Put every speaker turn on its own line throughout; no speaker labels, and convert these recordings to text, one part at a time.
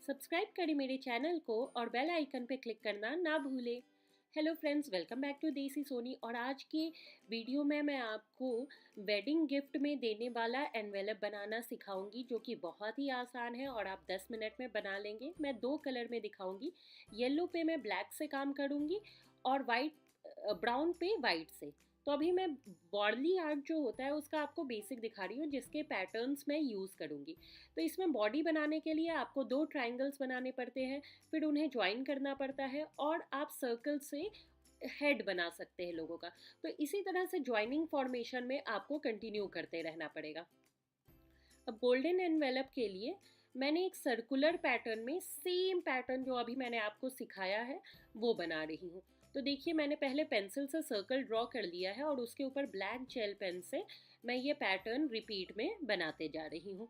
Subscribe करें मेरे channel को और बेल आइकन पे क्लिक करना ना भूलें। Hello friends, welcome back to Desi Soni. और आज की वीडियो में मैं आपको वेडिंग गिफ्ट में देने वाला एनवेलप बनाना सिखाऊंगी, जो कि बहुत ही आसान है और आप 10 मिनट में बना लेंगे। मैं दो कलर में दिखाऊंगी। येलो पे मैं ब्लैक से काम करूंगी और ब्राउन पे वाइट से। तो अभी मैं बॉर्डली आर्ट जो होता है उसका आपको बेसिक दिखा रही हूँ, जिसके पैटर्न्स मैं यूज़ करूँगी। तो इसमें बॉडी बनाने के लिए आपको 2 ट्रायंगल्स बनाने पड़ते हैं, फिर उन्हें ज्वाइन करना पड़ता है और आप सर्कल से हेड बना सकते हैं लोगों का। तो इसी तरह से ज्वाइनिंग फॉर्मेशन में आपको कंटिन्यू करते रहना पड़ेगा। अब गोल्डन एनवेलप के लिए मैंने एक सर्कुलर पैटर्न में सेम पैटर्न जो अभी मैंने आपको सिखाया है वो बना रही हूँ। तो देखिए, मैंने पहले पेंसिल से सर्कल ड्रॉ कर लिया है और उसके ऊपर ब्लैक जेल पेन से मैं ये पैटर्न रिपीट में बनाते जा रही हूँ।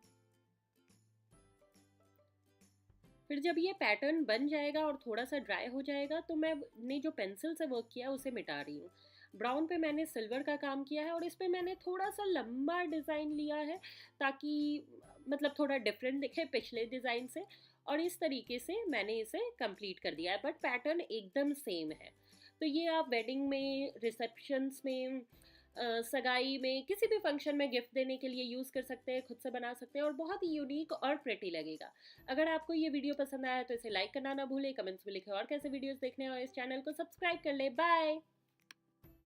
फिर जब ये पैटर्न बन जाएगा और थोड़ा सा ड्राई हो जाएगा तो मैंने जो पेंसिल से वर्क किया उसे मिटा रही हूँ। ब्राउन पे मैंने सिल्वर का काम किया है और इस पे मैंने थोड़ा सा लंबा डिज़ाइन लिया है, ताकि मतलब थोड़ा डिफरेंट दिखे पिछले डिज़ाइन से। और इस तरीके से मैंने इसे कंप्लीट कर दिया है, बट पैटर्न एकदम सेम है। तो ये आप वेडिंग में, रिसेप्शंस में, सगाई में, किसी भी फंक्शन में गिफ्ट देने के लिए यूज़ कर सकते हैं, खुद से बना सकते हैं और बहुत ही यूनिक और प्रिटी लगेगा। अगर आपको ये वीडियो पसंद आया तो इसे लाइक करना ना भूलें, कमेंट्स में लिखें और कैसे वीडियोस देखने हैं और इस चैनल को सब्सक्राइब कर लें। बाय।